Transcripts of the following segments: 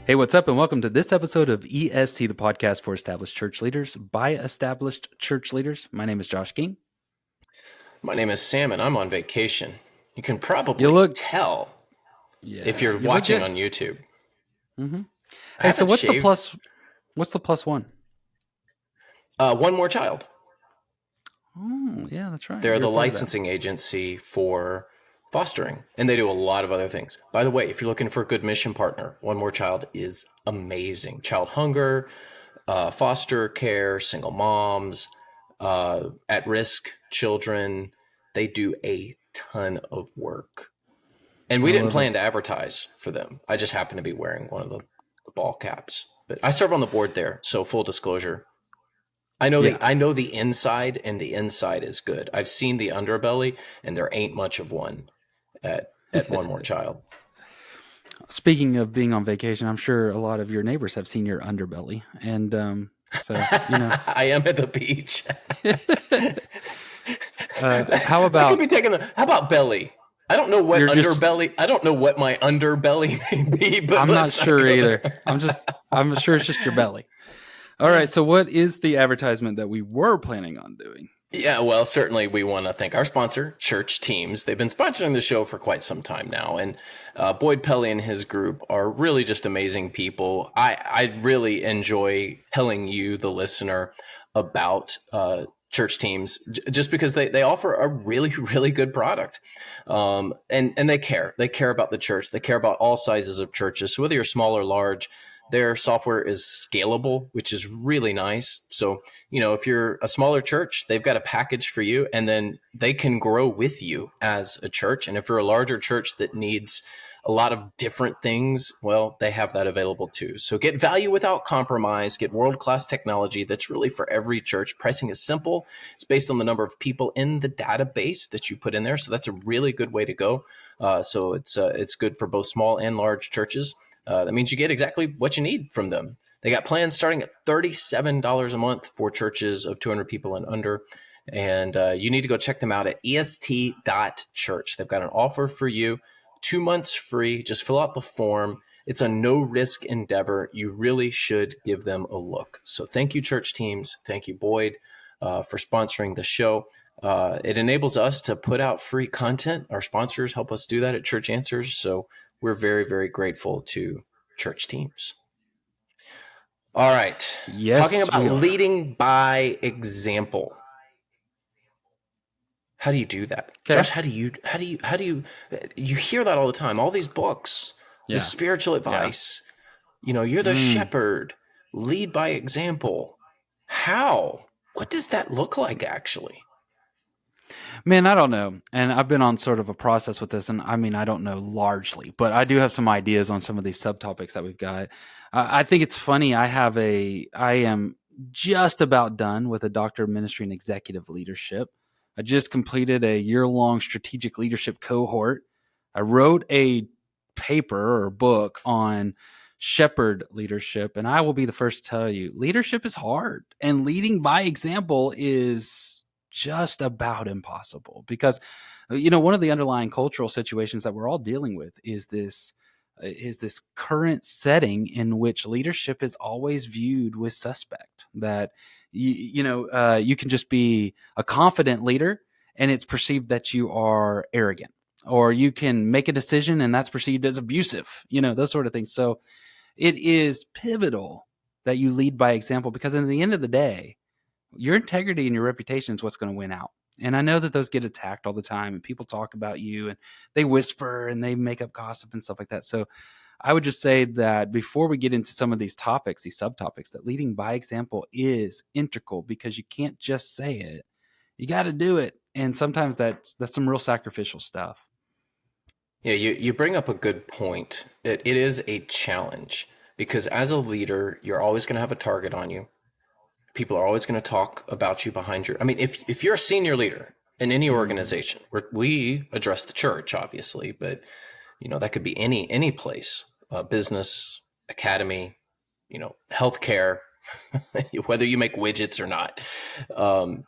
Hey, what's up, and welcome to this episode of EST, the podcast for established church leaders by established church leaders. My name is Josh King. My name is Sam, and I'm on vacation. You can You probably look, tell if yeah, you're you look watching good. on YouTube. hmm I Hey, so haven't what's the shaved. plus? What's the plus one? One more child. Oh, yeah, that's right. They're You're a the part of that. licensing agency for fostering, and they do a lot of other things. By the way, if you're looking for a good mission partner, One More Child is amazing. Child hunger, foster care, single moms, at-risk children. They do a ton of work. And I we didn't love it. plan to advertise for them. I just happened to be wearing one of the ball caps. But I serve on the board there, so full disclosure. Yeah. I know the inside, and the inside is good. I've seen the underbelly, and there ain't much of one at One More Child. Speaking of being on vacation, I'm sure a lot of your neighbors have seen your underbelly, and so you know. I am at the beach. How That could be about taken. How about belly? I don't know what you're just? underbelly. I don't know what my underbelly may be, but I'm not let's not sure go either. there. I'm sure it's just your belly. All right. So, what is the advertisement that we were planning on doing? Yeah, well, certainly we want to thank our sponsor, Church Teams. They've been sponsoring the show for quite some time now, and Boyd Pelly and his group are really just amazing people. I really enjoy telling you, the listener, about Church Teams just because they offer a really, really good product. And they care. They care about the church. They care about all sizes of churches. So whether you're small or large, their software is scalable, which is really nice. So if you're a smaller church, they've got a package for you, and then they can grow with you as a church. And if you're a larger church that needs a lot of different things, well, they have that available too. So get value without compromise, get world-class technology that's really for every church. Pricing is simple. It's based on the number of people in the database that you put in there. So that's a really good way to go. So it's good for both small and large churches. That means you get exactly what you need from them. They got plans starting at $37 a month for churches of 200 people and under. And you need to go check them out at est.church. They've got an offer for you, 2 months free. Just fill out the form. It's a no risk endeavor. You really should give them a look. So thank you, church teams. Thank you, Boyd, for sponsoring the show. It enables us to put out free content. Our sponsors help us do that at Church Answers. So we're very, very grateful to church teams. All right. Talking Yes, about we are. leading by example. How do you do that? Okay. Josh, you hear that all the time. All these books, the Yeah. spiritual Yeah. advice, you're the Mm. shepherd, lead by example. How? What does that look like actually? Man, I don't know. And I've been on sort of a process with this. And I mean, I don't know largely, but I do have some ideas on some of these subtopics that we've got. I think it's funny. I am just about done with a doctor of ministry and executive leadership. I just completed a year-long strategic leadership cohort. I wrote a paper or book on shepherd leadership. And I will be the first to tell you, leadership is hard, and leading by example is just about impossible because one of the underlying cultural situations that we're all dealing with is this current setting in which leadership is always viewed with suspect, that you can just be a confident leader and it's perceived that you are arrogant, or you can make a decision and that's perceived as abusive, those sort of things. So it is pivotal that you lead by example, because in the end of the day, your integrity and your reputation is what's going to win out. And I know that those get attacked all the time, and people talk about you and they whisper and they make up gossip and stuff like that. So I would just say that before we get into some of these topics, these subtopics, that leading by example is integral, because you can't just say it. You got to do it. And sometimes that's some real sacrificial stuff. Yeah, you bring up a good point. It is a challenge because as a leader, you're always going to have a target on you. People are always going to talk about you behind your. I mean, if you're a senior leader in any Mm-hmm. organization, we address the church, obviously, but that could be any place, business, academy, healthcare, whether you make widgets or not.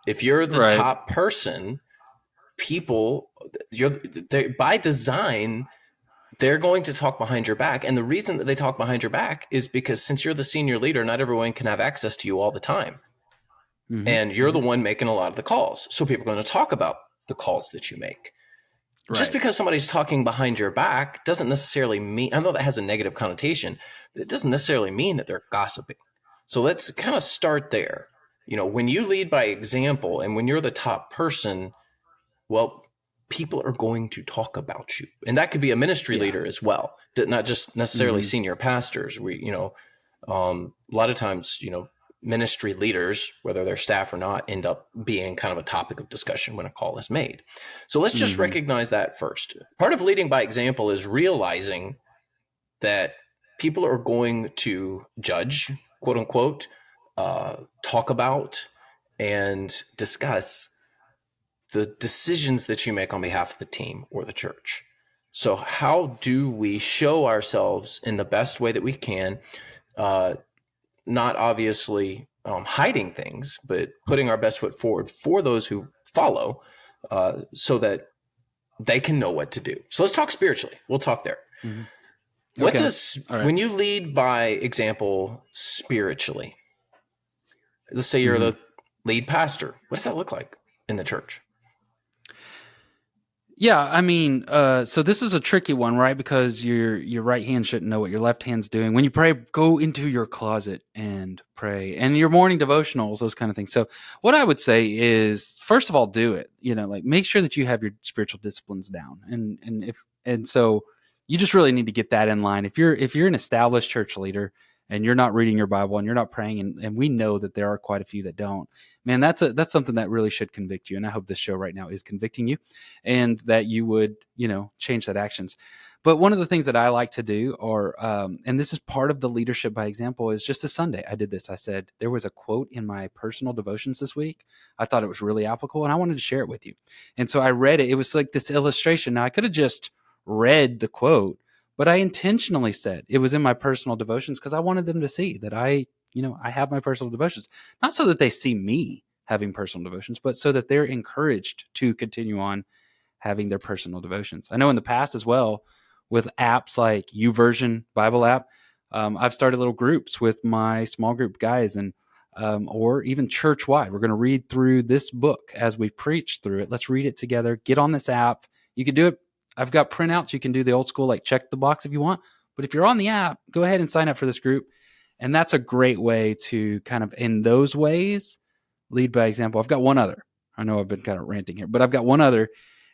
If you're the Right. top person, people, by design, they're going to talk behind your back. And the reason that they talk behind your back is because since you're the senior leader, not everyone can have access to you all the time. Mhm. And you're the Mhm. one making a lot of the calls. So people are going to talk about the calls that you make. Just Right. because somebody's talking behind your back doesn't necessarily mean, I know that has a negative connotation, but it doesn't necessarily mean that they're gossiping. So let's kind of start there. When you lead by example and when you're the top person, well, people are going to talk about you. And that could be a ministry Yeah. leader as well, not just necessarily Mhm. senior pastors. A lot of times, ministry leaders, whether they're staff or not, end up being kind of a topic of discussion when a call is made. So let's just Mhm. recognize that first. Part of leading by example is realizing that people are going to judge, quote unquote, talk about, and discuss the decisions that you make on behalf of the team or the church. So, how do we show ourselves in the best way that we can? Not obviously hiding things, but putting our best foot forward for those who follow, so that they can know what to do. So, let's talk spiritually. We'll talk there. Mhm. What Okay. does, All right. when you lead by example spiritually, let's say you're Mhm. the lead pastor, what does that look like in the church? Yeah, I mean, so this is a tricky one, right? Because your right hand shouldn't know what your left hand's doing. When you pray, go into your closet and pray, and your morning devotionals, those kind of things. So, what I would say is, first of all, do it. Like make sure that you have your spiritual disciplines down, and so you just really need to get that in line. If you're an established church leader and you're not reading your Bible and you're not praying, and we know that there are quite a few that don't, man, that's something that really should convict you. And I hope this show right now is convicting you and that you would, change that actions. But one of the things that I like to do, and this is part of the leadership by example, is just a Sunday. I did this. I said, there was a quote in my personal devotions this week. I thought it was really applicable and I wanted to share it with you. And so I read it. It was like this illustration. Now, I could have just read the quote, but I intentionally said it was in my personal devotions because I wanted them to see that I have my personal devotions, not so that they see me having personal devotions, but so that they're encouraged to continue on having their personal devotions. I know in the past as well, with apps like YouVersion Bible app, I've started little groups with my small group guys, and or even church wide. We're going to read through this book as we preach through it. Let's read it together. Get on this app. You can do it. I've got printouts. You can do the old school, like check the box if you want. But if you're on the app, go ahead and sign up for this group. And that's a great way to kind of, in those ways, lead by example. I've got one other. I know I've been kind of ranting here, but I've got one other,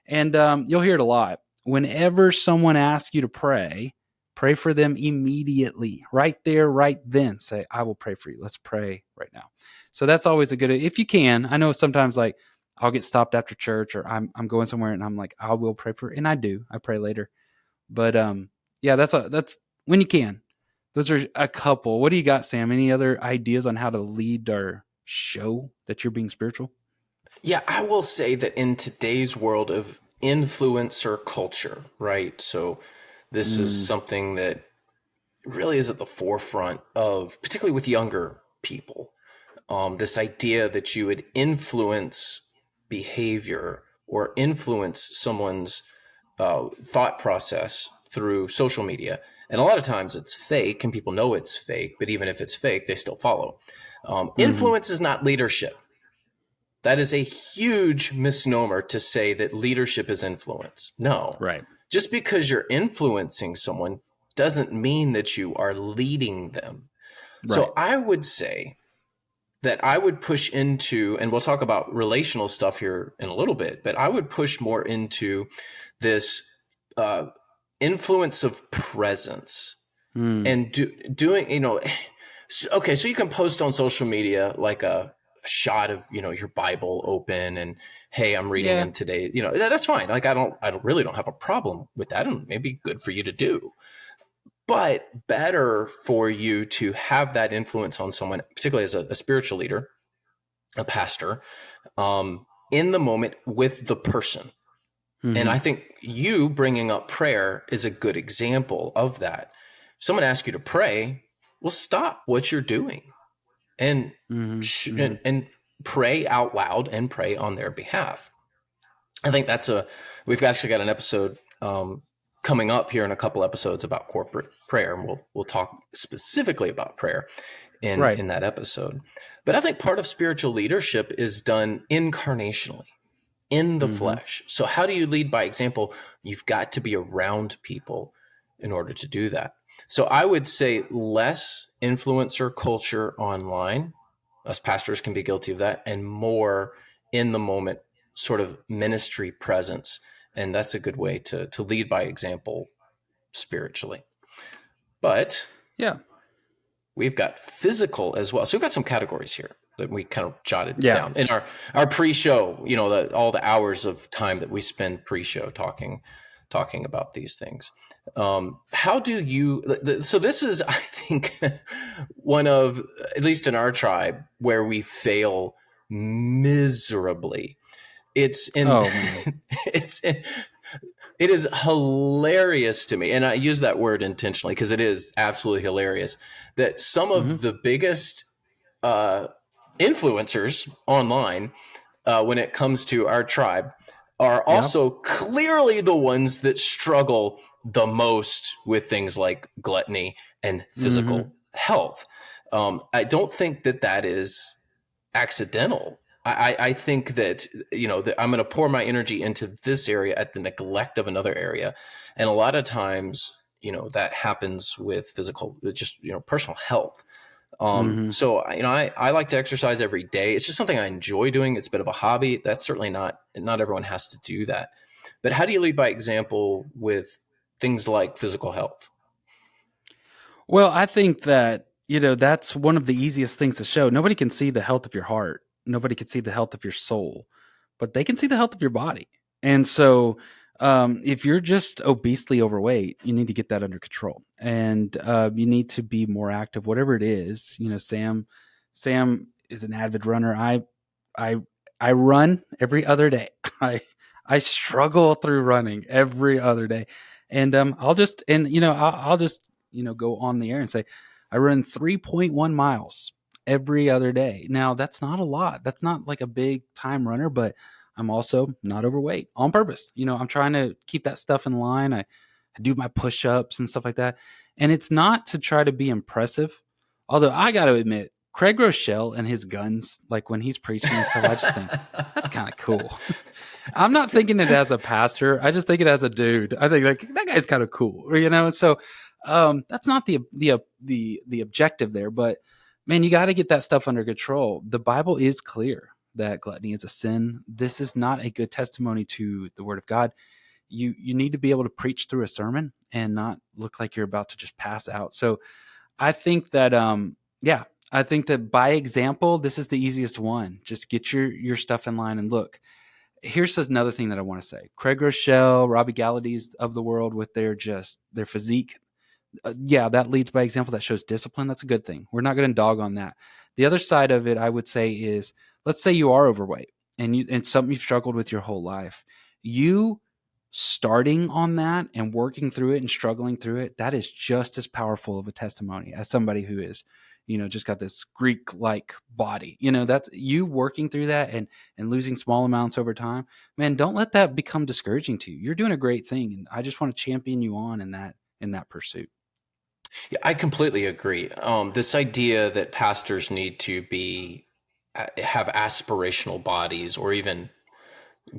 and you'll hear it a lot. Whenever someone asks you to pray, pray for them immediately, right there, right then. Say, I will pray for you. Let's pray right now. So that's always a good, if you can. I know sometimes like I'll get stopped after church or I'm going somewhere and I'm like, I will pray for, and I do. I pray later. But yeah, that's when you can. Those are a couple. What do you got, Sam? Any other ideas on how to lead or show that you're being spiritual? Yeah, I will say that in today's world of influencer culture, right? So this is Mm, something that really is at the forefront of, particularly with younger people, this idea that you would influence behavior or influence someone's thought process through social media. And a lot of times it's fake and people know it's fake, but even if it's fake, they still follow. mm-hmm. Influence is not leadership. That is a huge misnomer to say that leadership is influence. No. Right. Just because you're influencing someone doesn't mean that you are leading them. So Right. I would say that I would push into, and we'll talk about relational stuff here in a little bit, but I would push more into this uh, influence of presence Mm, and doing, okay, so you can post on social media like a shot of your Bible open and hey, I'm reading yeah. in today. That's fine. Like I don't really don't have a problem with that, and maybe good for you to do. But better for you to have that influence on someone, particularly as a spiritual leader, a pastor, in the moment with the person. And Mm-hmm. I think you bringing up prayer is a good example of that. If someone asks you to pray, well, stop what you're doing and Mm-hmm. Mm-hmm. and pray out loud and pray on their behalf. I think we've actually got an episode coming up here in a couple episodes about corporate prayer, and we'll talk specifically about prayer Right. in that episode. But I think part of spiritual leadership is done incarnationally, in the Mm-hmm. flesh. So how do you lead by example? You've got to be around people in order to do that. So I would say less influencer culture online. Us pastors can be guilty of that, and more in the moment sort of ministry presence. And that's a good way to lead by example spiritually. But Yeah. we've got physical as well. So we've got some categories here that we kind of jotted Yeah. down in our pre-show, all the hours of time that we spend pre-show talking about these things. How do you, so this is, I think, one of, at least in our tribe, where we fail miserably. It's in, Oh man. it's in, it is hilarious to me, and I use that word intentionally because it is absolutely hilarious that some Mm-hmm. of the biggest uh, influencers online, when it comes to our tribe, are Yeah. also clearly the ones that struggle the most with things like gluttony and Mm-hmm. physical health. I don't think that is accidental. I think that that I'm going to pour my energy into this area at the neglect of another area, and a lot of times that happens with physical, just personal health. Mm-hmm. So I like to exercise every day. It's just something I enjoy doing. It's a bit of a hobby. That's certainly not everyone has to do that. But how do you lead by example with things like physical health? Well, I think that, that's one of the easiest things to show. Nobody can see the health of your heart. Nobody can see the health of your soul, but they can see the health of your body. And so, if you're just obesely overweight, you need to get that under control, and you need to be more active, whatever it is. Sam is an avid runner. I I run every other day. I I struggle through running every other day, and I'll just go on the air and say I run 3.1 miles every other day. Now that's not a lot. That's not like a big time runner, but I'm also not overweight on purpose. I'm trying to keep that stuff in line. I do my push ups and stuff like that, and it's not to try to be impressive. Although I got to admit, Craig Rochelle and his guns, like when he's preaching and stuff, I just think that's kind of cool. I'm not thinking it as a pastor. I just think it as a dude. I think like that guy's kind of cool. So that's not the objective there. But man, you got to get that stuff under control. The Bible is clear that gluttony is a sin. This is not a good testimony to the Word of God. You need to be able to preach through a sermon and not look like you're about to just pass out. So I think that yeah, I think that by example, this is the easiest one. Just get your stuff in line and look. Here's another thing that I want to say. Craig Rochelle, Robbie Gallady's of the world with their physique. Yeah, that leads by example. That shows discipline. That's a good thing. We're not going to dog on that. The other side of it, I would say, is let's say you are overweight and something you've struggled with your whole life. You starting on that and working through it and struggling through it, that is just as powerful of a testimony as somebody who is, just got this Greek like body. That's you working through that and losing small amounts over time. Man, don't let that become discouraging to you. You're doing a great thing. And I just want to champion you on in that pursuit. Yeah, I completely agree. This idea that pastors need to be have aspirational bodies, or even,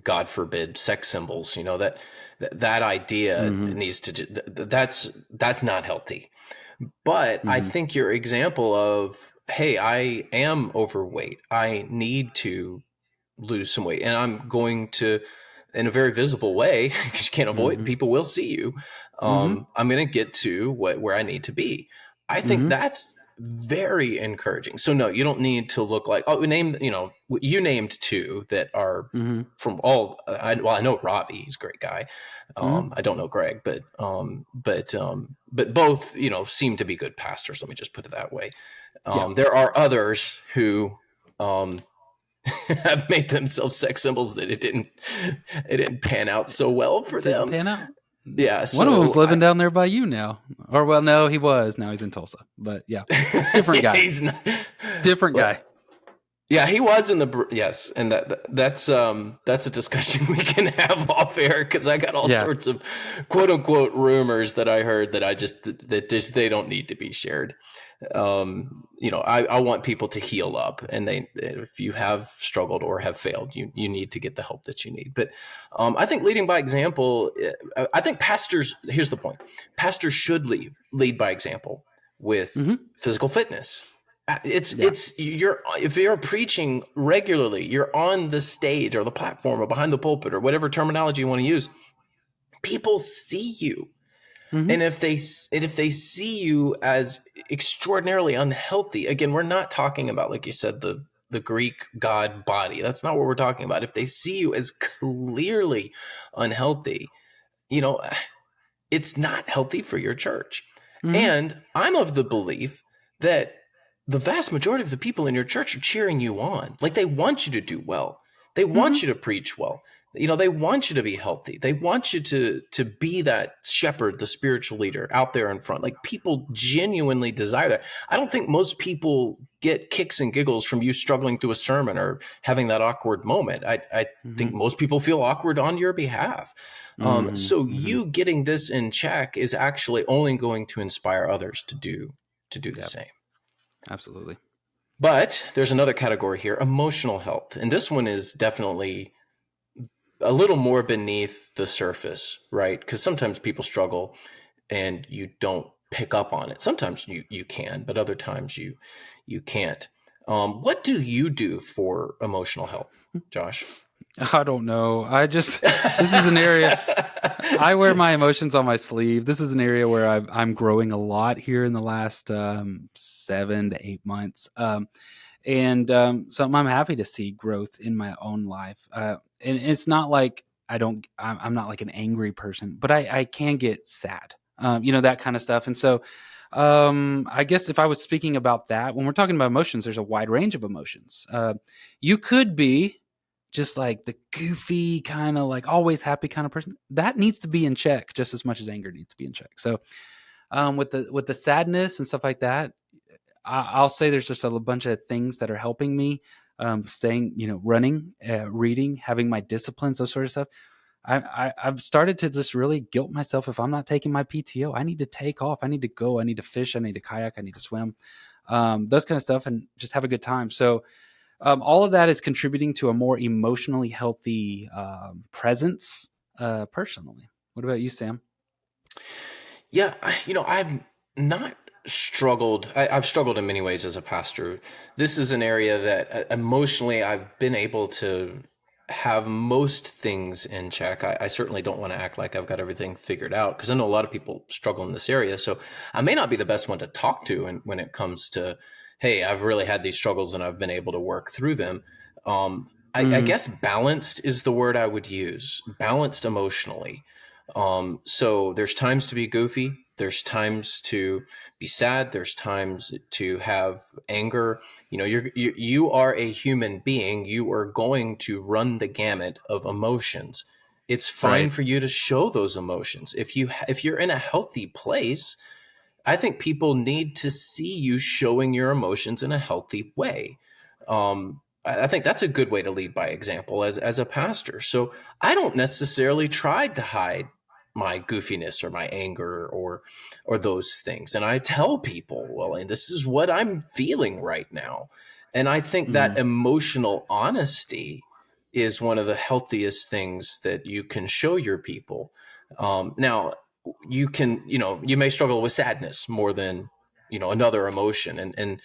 God forbid, sex symbols. That idea Mm-hmm. needs to. That's not healthy. But I Mm-hmm. think your example of, hey, I am overweight. I need to lose some weight, and I'm going to, in a very visible way, because you can't avoid, Mm-hmm. people will see you. Mm-hmm. I'm going to get to where I need to be. I think Mm-hmm. that's very encouraging. So no, you don't need to look like, oh, name, you named two that are Mm-hmm. from all. I know Robbie, he's a great guy. Mm-hmm. I don't know Greg, but both, seem to be good pastors. Let me just put it that way. Yeah. There are others who, um, have made themselves sex symbols that it didn't pan out so well for Didn't them. pan out. Yeah, One of them's so living down there by you now. Or well, no, he was. Now he's in Tulsa. But yeah, different yeah, guy. he's not. Different Well, guy. Yeah, he was in the yes, and that's a discussion we can have off air because I got all Yeah. sorts of quote unquote rumors that I heard that that just they don't need to be shared. I want people to heal up, and they if you have struggled or have failed, you need to get the help that you need. But I think leading by example, I think pastors. Here's the point: pastors should lead by example with Hmm. physical fitness. Yeah. It's you're if you're preaching regularly, you're on the stage or the platform or behind the pulpit or whatever terminology you want to use. People see you, Hmm. and if they see you as extraordinarily unhealthy, again, we're not talking about, like you said, the Greek god body. That's not what we're talking about. If they see you as clearly unhealthy, you know, it's not healthy for your church. Hmm. And I'm of the belief that the vast majority of the people in your church are cheering you on. Like they want you to do well. They want Hmm. you to preach well. They want you to be healthy. They want you to be that shepherd, the spiritual leader out there in front. Like people genuinely desire that. I don't think most people get kicks and giggles from you struggling through a sermon or having that awkward moment. I think Hmm. most people feel awkward on your behalf. Hmm. So Hmm. you getting this in check is actually only going to inspire others to do the Yep. same. Absolutely. But there's another category here, emotional health. And this one is definitely a little more beneath the surface, right? Because sometimes people struggle and you don't pick up on it. Sometimes you can, but other times you can't. What do you do for emotional health, Josh? I don't know. This is an area I wear my emotions on my sleeve. This is an area where I'm growing a lot here in the last 7 to 8 months. And something I'm happy to see growth in my own life. And it's not like I'm not like an angry person, but I can get sad, that kind of stuff. And so, I guess if I was speaking about that, when we're talking about emotions, there's a wide range of emotions. You could be just like the goofy kind of like always happy kind of person that needs to be in check just as much as anger needs to be in check. So, with the sadness and stuff like that, I'll say there's just a bunch of things that are helping me, staying, running, reading, having my disciplines, those sort of stuff. I've started to just really guilt myself if I'm not taking my PTO. I need to take off. I need to go. I need to fish. I need to kayak. I need to swim, those kind of stuff, and just have a good time. So, all of that is contributing to a more emotionally healthy presence, personally. What about you, Sam? Yeah, I've not struggled. I've struggled in many ways as a pastor. This is an area that emotionally I've been able to have most things in check. I certainly don't want to act like I've got everything figured out because I know a lot of people struggle in this area. So I may not be the best one to talk to when it comes to, hey, I've really had these struggles and I've been able to work through them. I Mm-hmm. guess balanced is the word I would use, balanced emotionally. So there's times to be goofy. There's times to be sad. There's times to have anger. You are a human being. You are going to run the gamut of emotions. It's fine Right. for you to show those emotions. If you're in a healthy place, I think people need to see you showing your emotions in a healthy way. I think that's a good way to lead by example as a pastor. So I don't necessarily try to hide my goofiness or my anger or those things. And I tell people, well, and this is what I'm feeling right now. And I think that Mm-hmm. emotional honesty is one of the healthiest things that you can show your people. Now, you may struggle with sadness more than another emotion, and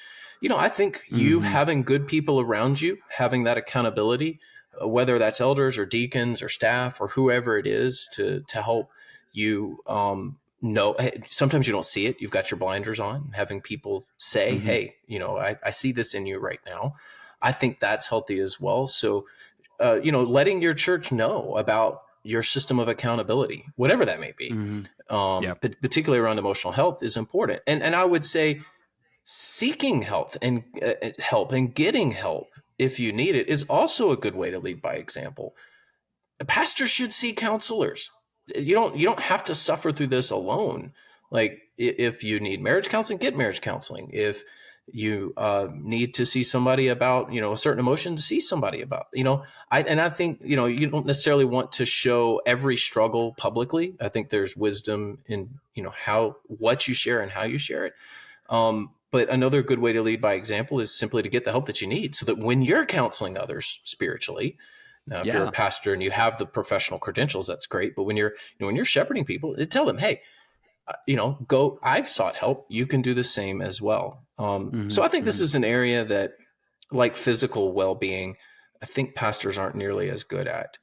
I think you Mm-hmm. having good people around you, having that accountability, whether that's elders or deacons or staff or whoever it is to help you know, hey, sometimes you don't see it, you've got your blinders on, having people say, Mm-hmm. hey, I see this in you right now. I think that's healthy as well. So letting your church know about your system of accountability, whatever that may be, Mm-hmm. Yep. particularly around emotional health, is important. And I would say seeking help and getting help if you need it is also a good way to lead by example. Pastors should see counselors. You don't have to suffer through this alone. Like if you need marriage counseling, get marriage counseling. If You need to see somebody about, a certain emotion to see somebody about, I think, you don't necessarily want to show every struggle publicly. I think there's wisdom in, what you share and how you share it. But another good way to lead by example is simply to get the help that you need so that when you're counseling others spiritually, now, if you're a Yeah. pastor and you have the professional credentials, that's great. But when you're shepherding people, tell them, hey, go, I've sought help. You can do the same as well. So Hmm. I think this Hmm. is an area that, like physical well-being, I think pastors aren't nearly as good at.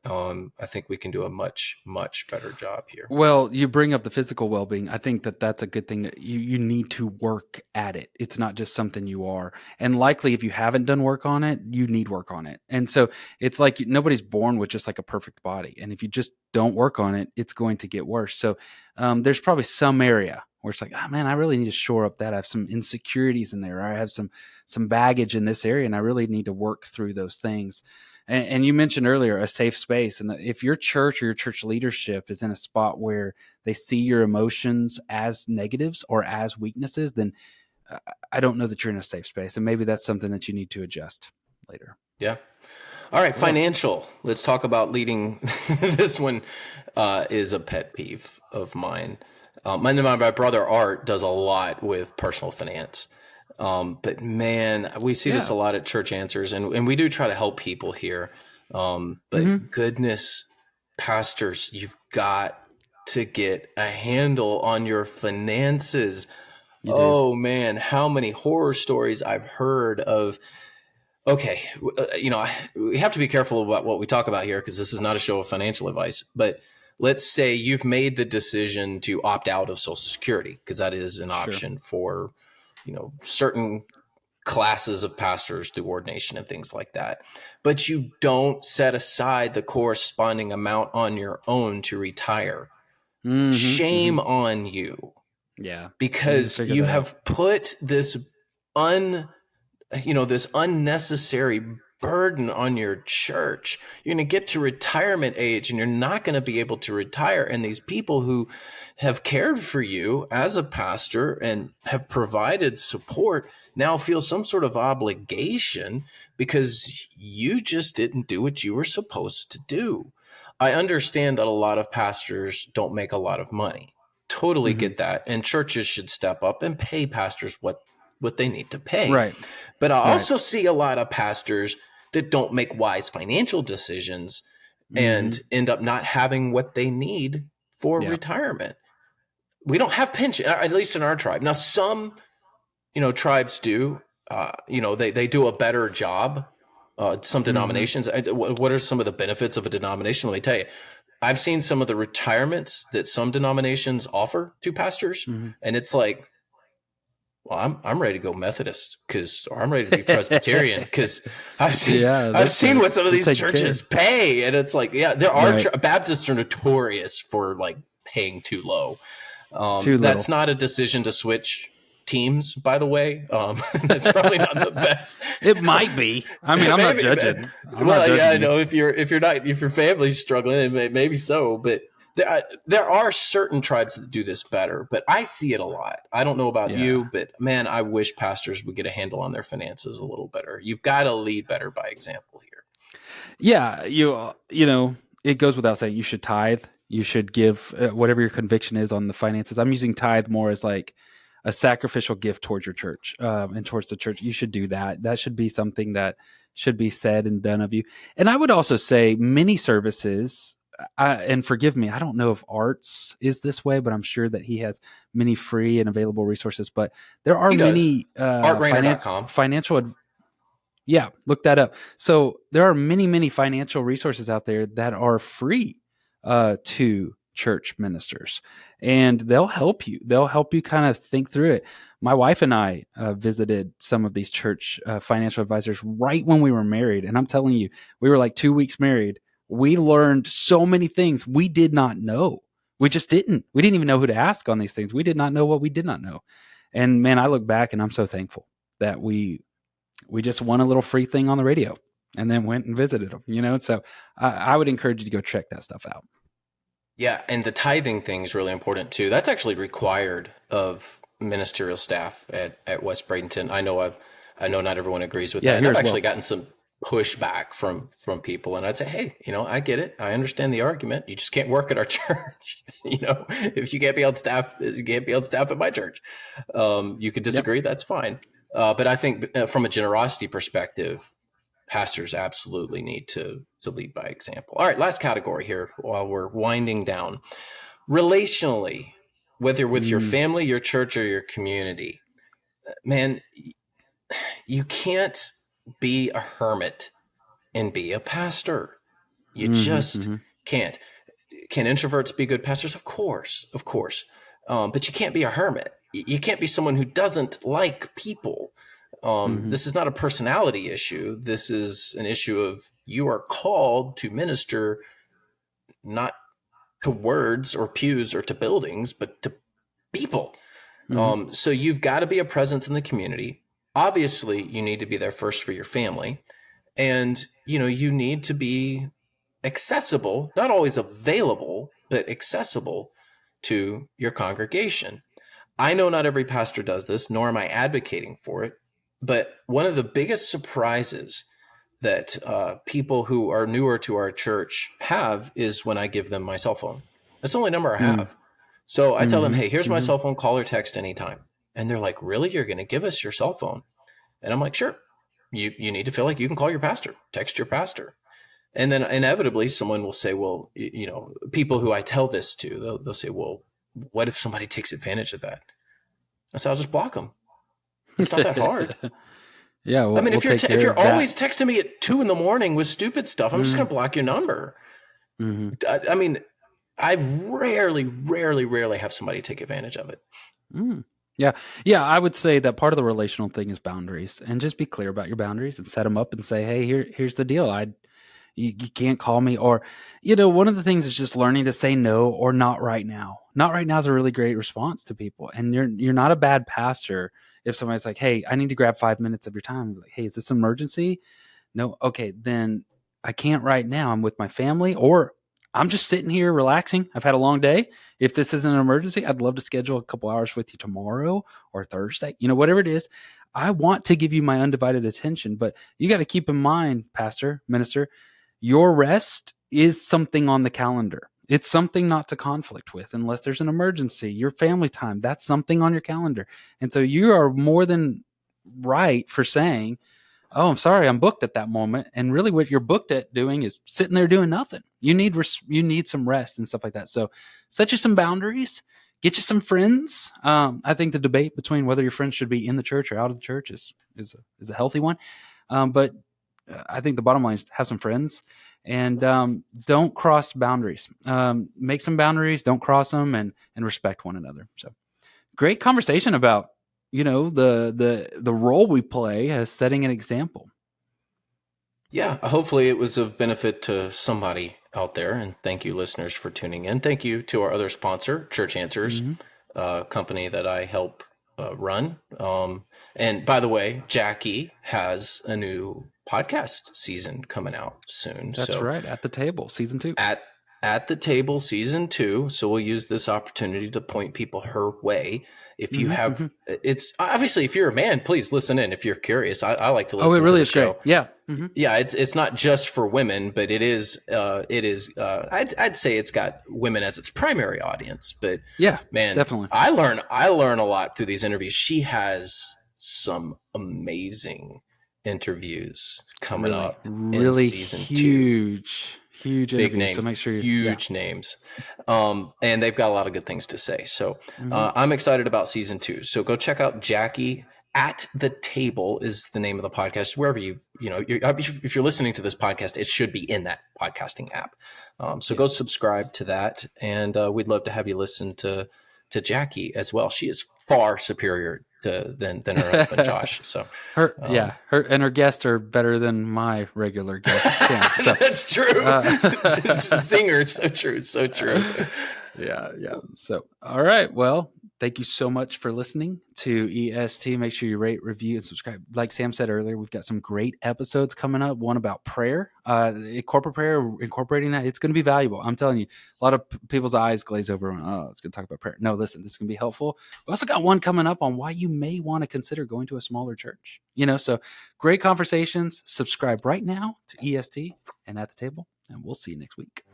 I think we can do a much, much better job here. Well, you bring up the physical well-being. I think that that's a good thing that you need to work at it. It's not just something you are. And likely if you haven't done work on it, you need work on it. And so it's like nobody's born with just like a perfect body. And if you just don't work on it, it's going to get worse. So there's probably some area where it's like, oh man, I really need to shore up that. I have some insecurities in there. Or I have some baggage in this area and I really need to work through those things. And you mentioned earlier a safe space. And if your church or your church leadership is in a spot where they see your emotions as negatives or as weaknesses, then I don't know that you're in a safe space. And maybe that's something that you need to adjust later. Yeah. All right, Cool. financial. Let's talk about leading. This one is a pet peeve of mine. My brother Art does a lot with personal finance. But man, we see this Yeah. a lot at Church Answers, and we do try to help people here. Hmm. But goodness, pastors, you've got to get a handle on your finances. You do. Oh man, how many horror stories I've heard of. Okay, we have to be careful about what we talk about here because this is not a show of financial advice. But let's say you've made the decision to opt out of Social Security because that is an Sure. option for, certain classes of pastors through ordination and things like that. But you don't set aside the corresponding amount on your own to retire. Hmm. Hmm. Shame on you Yeah. You need to because figure you that out. have put un this unnecessary burden on your church. You're going to get to retirement age and you're not going to be able to retire. And these people who have cared for you as a pastor and have provided support now feel some sort of obligation because you just didn't do what you were supposed to do. I understand that a lot of pastors don't make a lot of money. Totally Hmm. get that. And churches should step up and pay pastors what they need to pay. Right. But I Right. also see a lot of pastors that don't make wise financial decisions Hmm. and end up not having what they need for Yeah. retirement. We don't have pension, at least in our tribe. Now, some, tribes do. They do a better job. Some Hmm. denominations. What are some of the benefits of a denomination? Let me tell you. I've seen some of the retirements that some denominations offer to pastors, Hmm. and it's like, well, I'm ready to go Methodist or I'm ready to be Presbyterian because I've seen Yeah, I've seen what some of they're these taking churches care. pay, and it's like, yeah, there are Right. Baptists are notorious for like paying too low. Too That's little. not a decision to switch teams, by the way. That's probably not the best. It might be. I mean, I'm not Maybe, judging. I'm not well, yeah, judging I you. know if your family's struggling, maybe so, but there are certain tribes that do this better, but I see it a lot. I don't know about Yeah. you, but man, I wish pastors would get a handle on their finances a little better. You've got to lead better by example here. Yeah, it goes without saying you should tithe. You should give whatever your conviction is on the finances. I'm using tithe more as like a sacrificial gift towards your church and towards the church. You should do that. That should be something that should be said and done of you. And I would also say many services. And forgive me, I don't know if Arts is this way, but I'm sure that he has many free and available resources. But there are He does. many Artrainer.com. financial. Yeah, look that up. So there are many, many financial resources out there that are free to church ministers, and they'll help you. They'll help you kind of think through it. My wife and I visited some of these church financial advisors right when we were married, and I'm telling you, we were like 2 weeks married. We learned so many things we did not know. We just didn't. We didn't even know who to ask on these things. We did not know what we did not know. And man, I look back and I'm so thankful that we just won a little free thing on the radio and then went and visited them. So I would encourage you to go check that stuff out. Yeah, and the tithing thing is really important too. That's actually required of ministerial staff at West Bradenton. I know not everyone agrees with Yeah, that, and here I've as actually well. gotten some pushback from people, and I'd say, hey, I get it, I understand the argument. You just can't work at our church. If you can't be on staff, you can't be on staff at my church. You could Yep. disagree, that's fine. But I think from a generosity perspective, pastors absolutely need to lead by example. All right, last category here while we're winding down. Relationally, whether with your Mm, family, your church, or your community, man, you can't be a hermit and be a pastor. You mm-hmm, just mm-hmm, can't. Can introverts be good pastors? Of course, of course. But you can't be a hermit. You can't be someone who doesn't like people. mm-hmm, This is not a personality issue. This is an issue of you are called to minister not to words or pews or to buildings, but to people. mm-hmm, So you've got to be a presence in the community. Obviously, you need to be there first for your family, and you need to be accessible, not always available, but accessible to your congregation. I know not every pastor does this, nor am I advocating for it. But one of the biggest surprises that people who are newer to our church have is when I give them my cell phone. That's the only number I mm, have. So I tell them, mm-hmm, hey, here's my mm-hmm. cell phone, call or text anytime. And they're like, really? You're going to give us your cell phone? And I'm like, sure. You need to feel like you can call your pastor, text your pastor. And then inevitably someone will say, well, people who I tell this to, they'll say, well, what if somebody takes advantage of that? I said, I'll just block them. It's not that hard. Yeah, I we'll mean, we'll take if care you're of that. always texting me at 2 a.m. with stupid stuff, I'm just Mm, going to block your number. mm-hmm, I mean, I rarely, rarely, rarely have somebody take advantage of it. mm. Yeah, yeah. I would say that part of the relational thing is boundaries, and just be clear about your boundaries and set them up and say, "Hey, here's the deal. You can't call me." Or, one of the things is just learning to say no or not right now. Not right now is a really great response to people, and you're not a bad pastor if somebody's like, "Hey, I need to grab 5 minutes of your time." Like, "Hey, is this an emergency?" No, okay, then I can't right now. I'm with my family, or I'm just sitting here relaxing. I've had a long day. If this isn't an emergency, I'd love to schedule a couple hours with you tomorrow or Thursday, whatever it is. I want to give you my undivided attention, but you got to keep in mind, pastor, minister, your rest is something on the calendar. It's something not to conflict with unless there's an emergency. Your family time, that's something on your calendar. And so you are more than right for saying, "Oh, I'm sorry, I'm booked at that moment." And really, what you're booked at doing is sitting there doing nothing. You need some rest and stuff like that. So, set you some boundaries. Get you some friends. I think the debate between whether your friends should be in the church or out of the church is a healthy one. But I think the bottom line is have some friends and don't cross boundaries. Make some boundaries, don't cross them, and respect one another. So, great conversation about the role we play as setting an example. Yeah, hopefully it was of benefit to somebody out there. And thank you, listeners, for tuning in. Thank you to our other sponsor, Church Answers, Hmm. company that I help run. And by the way, Jackie has a new podcast season coming out soon. That's So right. At the table, season 2. at at the table season 2, so we'll use this opportunity to point people her way. If you Hmm. have, Hmm. it's obviously, if you're a man, please listen in. If you're curious, I like to Oh, it listen to really the is great. show. Yeah. Hmm. Yeah, it's not just for women, but I'd say it's got women as its primary audience. But Yeah. man, Definitely. I learn a lot through these interviews. She has some amazing interviews coming Really, up in really season 2. huge Big interviews. So name, make sure yeah. huge names, and they've got a lot of good things to say. So Hmm. I'm excited about season 2. So go check out Jackie. At the Table is the name of the podcast. Wherever if you're listening to this podcast, it should be in that podcasting app. So Yeah. go subscribe to that, and we'd love to have you listen to Jackie as well. She is far superior than her husband Josh. So um, her guests are better than my regular guest Sam. So that's true. uh, Zinger, so true, so true. yeah, yeah. So all right. Well, Thank you so much for listening to EST. Make sure you rate, review, and subscribe. Like Sam said earlier, we've got some great episodes coming up. One about prayer, corporate prayer, incorporating that. It's going to be valuable. I'm telling you, a lot of people's eyes glaze over. Oh, it's going to talk about prayer. No, listen, this is going to be helpful. We also got one coming up on why you may want to consider going to a smaller church. So great conversations. Subscribe right now to EST and At the Table, and we'll see you next week.